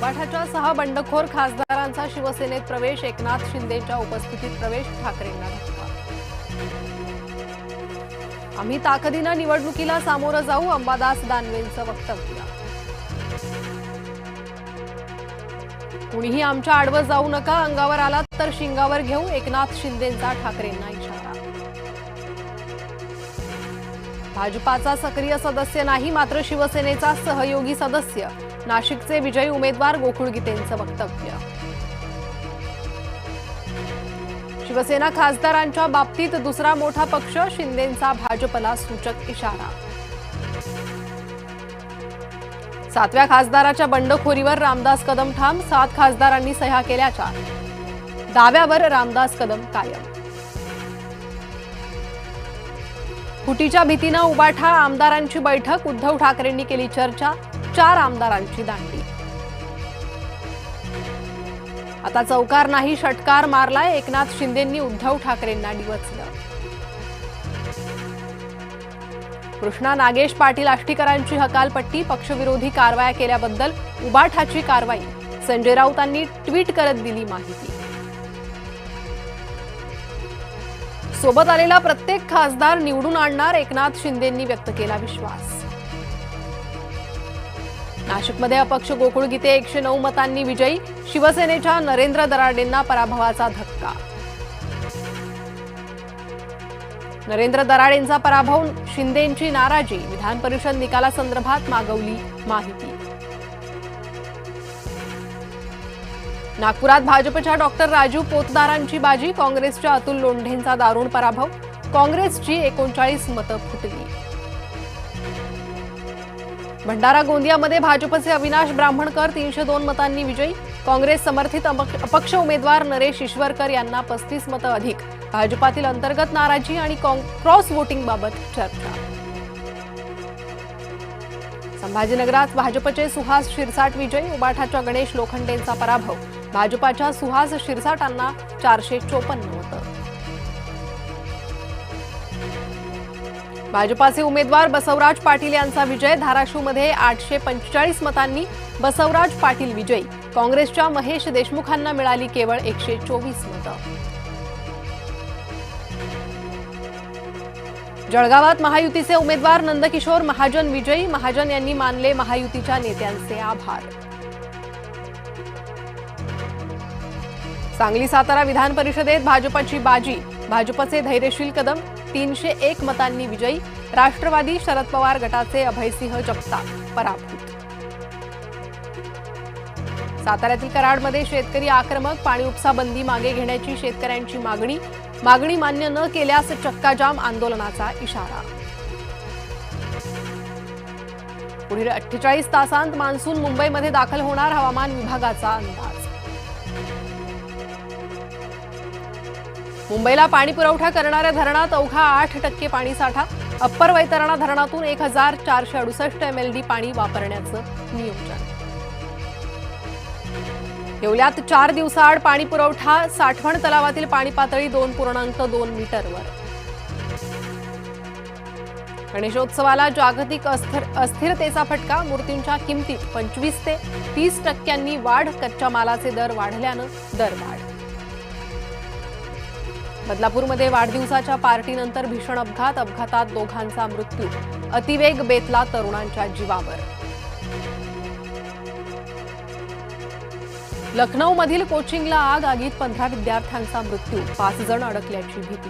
उबाठाच्या 6 बंडखोर खासदारांचा शिवसेनेत प्रवेश, एकनाथ शिंदेच्या उपस्थितीत प्रवेश, ठाकरेंना धक्का। आम्ही ताकदीनं निवडणुकीला सामोरं जाऊ, अंबादास दानवेंचं वक्तव्य। कुणीही आमच्या आडवं जाऊ नका, अंगावर आलात तर शिंगावर घेऊ, एकनाथ शिंदेंचा ठाकरेंना इशारा। भाजपाचा सक्रिय सदस्य नाही, मात्र शिवसेनेचा सहयोगी सदस्य, नाशिकचे विजयी उमेदवार गोकुळ गीतेंचं वक्तव्य। शिवसेना खासदारांच्या बाबतीत दुसरा मोठा पक्ष, शिंदेंचा भाजपला सूचक इशारा। 7व्या खासदाराच्या बंडखोरीवर रामदास कदम ठाम, 7 खासदारांनी सह्या केल्याच्या दाव्यावर रामदास कदम कायम। फुटीच्या भीतीनं उबाठा आमदारांची बैठक, उद्धव ठाकरेंनी केली चर्चा, 4 आमदारांची दांडी। आता चौकार नाही षटकार मारलाय, एकनाथ शिंदेंनी उद्धव ठाकरेंना डिवचलं। कृष्णा नागेश पाटील आष्टीकरांची हकालपट्टी, पक्षविरोधी कारवाया केल्याबद्दल उबाठाची कारवाई, संजय राऊतांनी ट्विट करत दिली माहिती। सोबत आलेला प्रत्येक खासदार निवडून आणणार, एकनाथ शिंदेंनी व्यक्त केला विश्वास। नाशिकमध्ये अपक्ष गोकुळ गीते 109 मतांनी विजयी, शिवसेनेच्या नरेंद्र दराडेंना पराभवाचा धक्का। नरेंद्र दराडेंचा पराभव, शिंदेंची नाराजी, विधान परिषद निकालासंदर्भात मागवली माहिती। नागपुरात भाजपच्या डॉक्टर राजू पोतदारांची बाजी, काँग्रेसच्या अतुल लोंढेंचा दारुण पराभव, काँग्रेसची 39 मतं फुटली। भंडारा गोंदियामध्ये भाजपचे अविनाश ब्राह्मणकर 302 मतांनी विजयी, काँग्रेस समर्थित अपक्ष उमेदवार नरेश ईश्वरकर यांना 35 मतं अधिक, भाजपातील अंतर्गत नाराजी आणि क्रॉस वोटिंगबाबत चर्चा। संभाजीनगरात भाजपचे सुहास शिरसाट विजयी, उबाठाच्या गणेश लोखंडेंचा पराभव, भाजपाच्या सुहास शिरसाटांना 454 मतं। भाजपाचे उमेदवार बसवराज पाटील यांचा विजय, धाराशिवमध्ये 845 मतांनी बसवराज पाटील विजयी, काँग्रेसच्या महेश देशमुखांना मिळाली केवळ 124 मतं। जळगावात महायुतीचे उमेदवार नंदकिशोर महाजन विजयी, महाजन यांनी मानले महायुतीच्या नेत्यांचे आभार। सांगली सातारा विधान परिषदेत भाजपची बाजी, भाजपचे धैर्यशील कदम 301 मतांनी विजयी, राष्ट्रवादी शरद पवार गटाचे अभयसिंह जगताप पराभूत। साताऱ्यातील कराडमध्ये शेतकरी आक्रमक, पाणी उपसा बंदी मागे घेण्याची शेतकऱ्यांची मागणी मान्य न केल्यास चक्काजाम आंदोलनाचा इशारा। पुढील 48 तासांत मान्सून मुंबईमध्ये दाखल होणार, हवामान विभागाचा अंदाज। मुंबईला पाणी पुरवठा करणाऱ्या धरणात अवघा 8% पाणीसाठा, अप्पर वैतरणा धरणातून 1468 MLD पाणी वापरण्याचं नियोजन। येवल्यात 4 दिवसाआड पाणी पुरवठा, साठवण तलावातील पाणी पातळी 2.2 मीटरवर। गणेशोत्सवाला जागतिक अस्थिरतेचा फटका, मूर्तींच्या किमतीत 25 ते 30% वाढ, कच्च्या मालाचे दर वाढल्यानं दरवाढ। बदलापूरमध्ये वाढदिवसाच्या पार्टीनंतर भीषण अपघात, अपघातात दोघांचा मृत्यू, अतिवेग बेतला तरुणांच्या जीवावर। लखनौमधील कोचिंगला आग, आगीत 15 विद्यार्थ्यांचा मृत्यू, 5 जण अडकल्याची भीती।